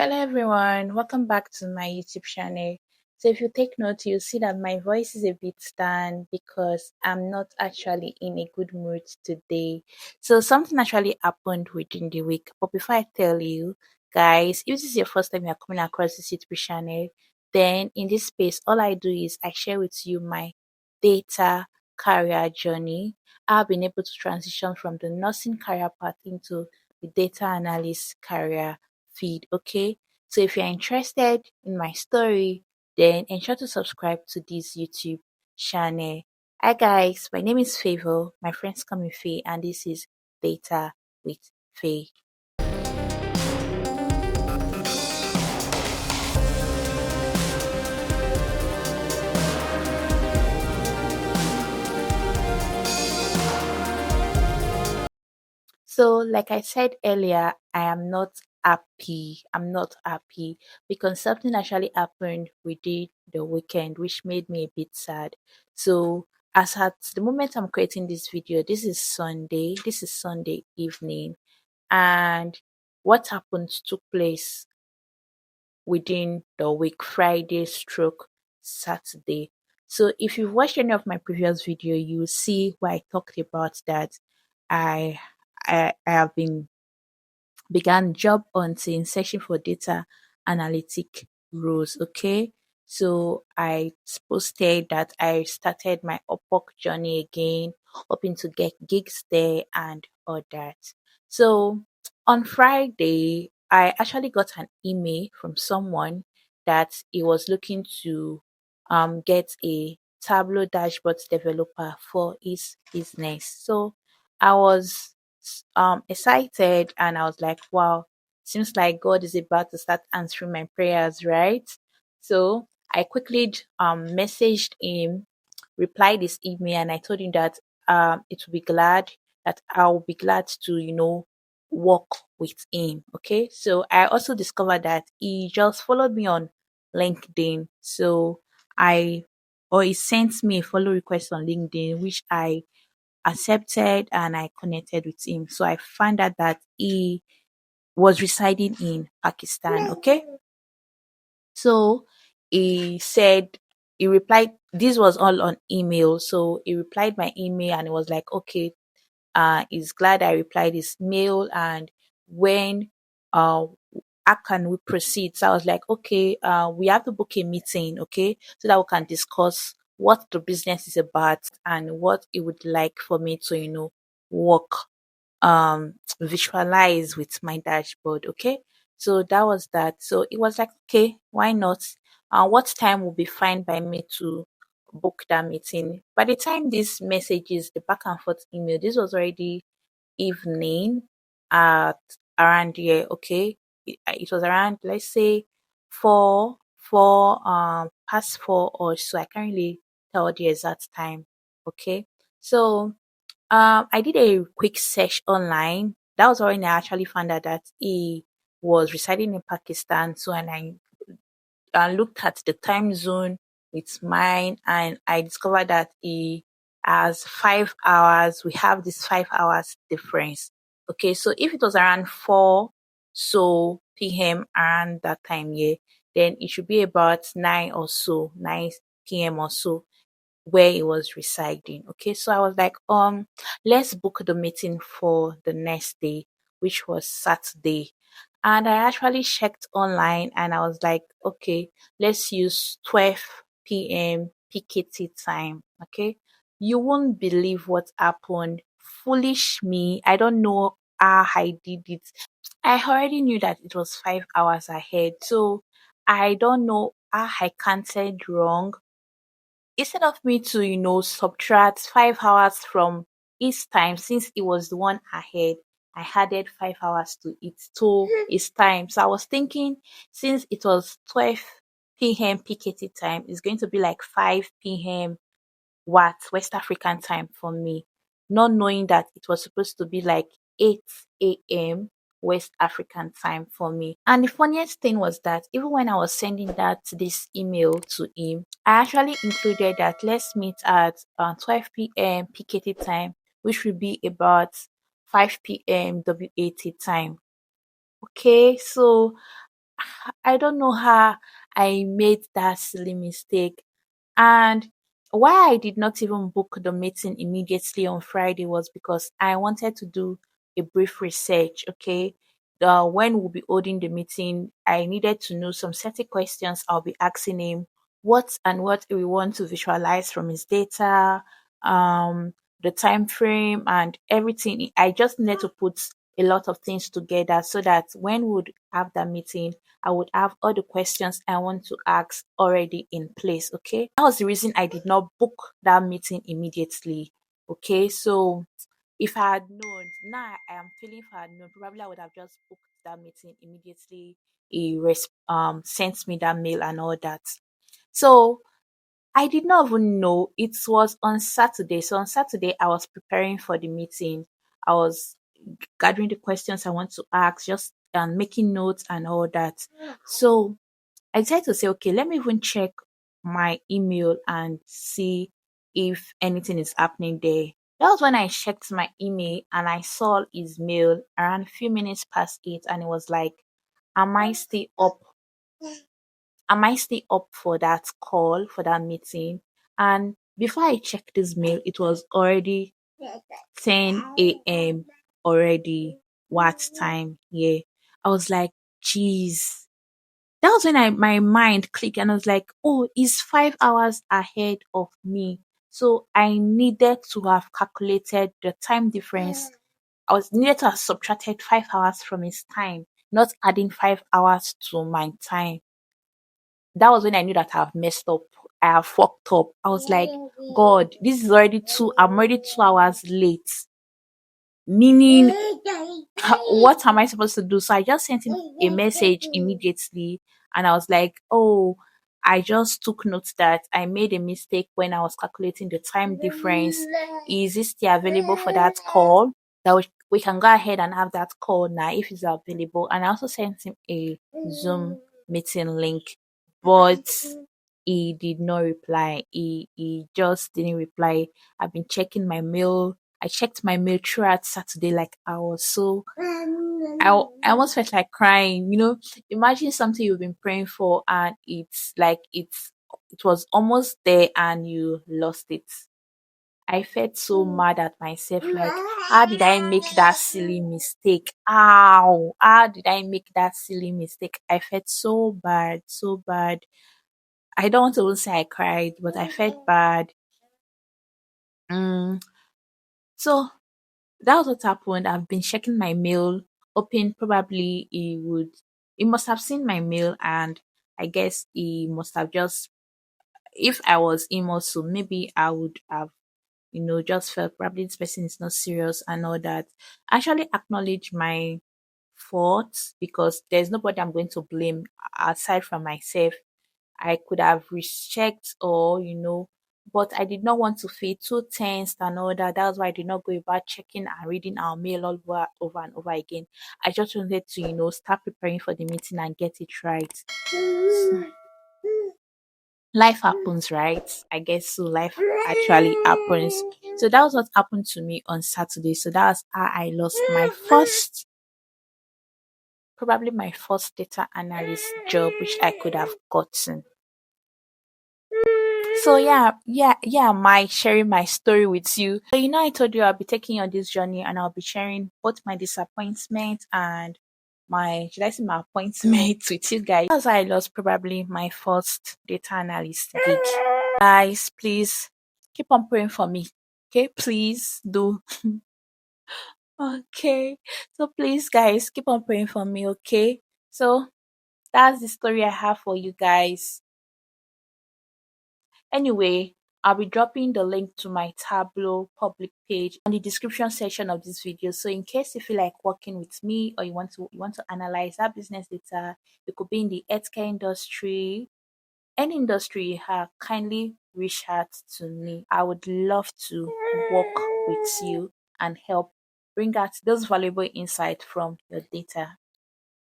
Hello everyone, welcome back to my YouTube channel. So if you take note, you'll see that my voice is a bit down because I'm not actually in a good mood today. So something actually happened within the week. But before I tell you, guys, if this is your first time you're coming across this YouTube channel, then in this space, all I do is I share with you my data career journey. I've been able to transition from the nursing career path into the data analyst career feed. Okay, so if you're interested in my story, then ensure to subscribe to this YouTube channel. Hi guys, my name is Favor. My friends call me Faye, and this is Data with Faye. So, like I said earlier, I am not happy. I'm not happy because something actually happened within the weekend, which made me a bit sad. So, as at the moment I'm creating this video, this is Sunday. This is Sunday evening, and what happened took place within the week, Friday stroke Saturday. So, if you've watched any of my previous video, you will see where I talked about that. I I have been began job hunting, searching for data analytic roles. Okay. So I posted that I started my Upwork journey again, hoping to get gigs there and all that. So on Friday, I actually got an email from someone that he was looking to get a Tableau dashboard developer for his business. So I was excited, and I was like, wow, seems like God is about to start answering my prayers, right? So I quickly messaged him, replied his email, and I told him that it will be glad that I'll be glad to, work with him. Okay. So I also discovered that he just followed me on LinkedIn. So I or he sent me a follow request on LinkedIn, which I accepted and I connected with him. So I found out that he was residing in Pakistan. Okay. So he said, he replied, this was all on email. So he replied my email and it was like, okay, he's glad I replied his mail, and when uh how can we proceed? So I was like, okay, we have to book a meeting, okay, so that we can discuss what the business is about and what it would like for me to, work visualize with my dashboard. Okay. So that was that. So it was like, okay, why not? What time will be fine by me to book that meeting? By the time these messages, the back and forth email, this was already evening at around here. Okay. It was around, let's say, past 4 or so. I can't really tell the exact time. Okay. So I did a quick search online. That was when I actually found out that he was residing in Pakistan. So, and I looked at the time zone with mine, and I discovered that he has 5 hours. We have this 5 hours difference. Okay, so if it was around 4 p.m. around that time, yeah, then it should be about 9 p.m. or so where he was residing. Okay, so I was like, let's book the meeting for the next day, which was Saturday. And I actually checked online and I was like, okay, let's use 12 p.m. PKT time. Okay, you won't believe what happened. Foolish me. I don't know how I did it. I already knew that it was 5 hours ahead. So I don't know how I counted wrong. Instead of me to, subtract 5 hours from his time, since it was the one ahead, I added 5 hours to his time. So I was thinking, since it was 12 p.m. PKT time, it's going to be like 5 p.m. West African time for me, not knowing that it was supposed to be like 8 a.m. West African time for me. And the funniest thing was that even when I was sending this email to him, I actually included that let's meet at 12 p.m. PKT time, which will be about 5 p.m. WAT time. Okay, so I don't know how I made that silly mistake. And why I did not even book the meeting immediately on Friday was because I wanted to do a brief research. Okay. When we'll be holding the meeting, I needed to know some certain questions I'll be asking him, what and what we want to visualize from his data, the time frame and everything. I just needed to put a lot of things together so that when we would have that meeting, I would have all the questions I want to ask already in place. Okay. That was the reason I did not book that meeting immediately. Okay. So if I had known, now I am feeling if I had known, probably I would have just booked that meeting immediately. Sent me that mail and all that. So I did not even know it was on Saturday. So on Saturday, I was preparing for the meeting. I was gathering the questions I want to ask, just making notes and all that. So I decided to say, okay, let me even check my email and see if anything is happening there. That was when I checked my email and I saw his mail around a few minutes past 8, and it was like, am I still up? Am I still up for that call, for that meeting? And before I checked this mail, it was already 10 a.m. already. What time? Yeah. I was like, geez. That was when my mind clicked and I was like, oh, he's 5 hours ahead of me. So I needed to have calculated the time difference. I was needed to have subtracted 5 hours from his time, not adding 5 hours to my time. That was when I knew that I've messed up. I have fucked up. I was like, God, this is already I'm already 2 hours late. Meaning, what am I supposed to do? So I just sent him a message immediately and I was like, oh, I just took note that I made a mistake when I was calculating the time difference. Is it still available for that call? That we can go ahead and have that call now if it's available. And I also sent him a Zoom meeting link, but he did not reply. He just didn't reply. I've been checking my mail. I checked my mail throughout Saturday, like I was so I almost felt like crying. Imagine something you've been praying for and it's like it was almost there and you lost it. I felt so mad at myself, like, how did I make that silly mistake? Ow! How did I make that silly mistake? I felt so bad, so bad. I don't want to even say I cried, but I felt bad. Mm. So that was what happened. I've been checking my mail, hoping probably he must have seen my mail, and I guess he must have just, if I was him also, maybe I would have, just felt probably this person is not serious and all that. Actually acknowledge my faults because there's nobody I'm going to blame aside from myself. I could have rechecked or, but I did not want to feel too tensed and all that. That's why I did not go about checking and reading our mail all over and over again. I just wanted to, start preparing for the meeting and get it right. So, life happens, right? I guess so. Life actually happens. So that was what happened to me on Saturday. So that was how I lost probably my first data analyst job, which I could have gotten. So yeah, my sharing my story with you. So I told you I'll be taking you on this journey and I'll be sharing both my disappointment and my should I say my appointment with you guys. That's why I lost probably my first data analyst gig. Guys, please keep on praying for me. Okay, please do. Okay. So please guys keep on praying for me, okay? So that's the story I have for you guys. Anyway, I'll be dropping the link to my Tableau public page on the description section of this video. So in case you feel like working with me or you want to analyze that business data, it could be in the healthcare industry, any industry you have, kindly reach out to me. I would love to work with you and help bring out those valuable insights from your data.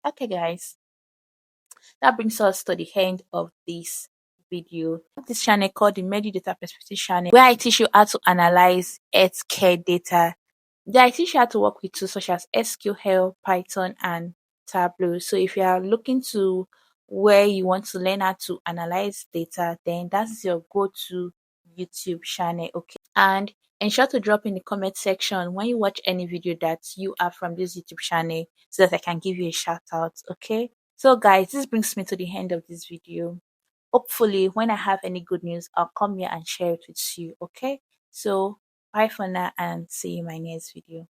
Okay, guys. That brings us to the end of this video. This channel called the Medi Data Perspective channel, where I teach you how to analyze healthcare data. There I teach you how to work with tools such as SQL, Python, and Tableau. So if you are looking to where you want to learn how to analyze data, then that's your go-to YouTube channel. Okay. And ensure to drop in the comment section when you watch any video that you are from this YouTube channel so that I can give you a shout out. Okay. So guys, this brings me to the end of this video. Hopefully when I have any good news, I'll come here and share it with you. Okay. So bye for now and see you in my next video.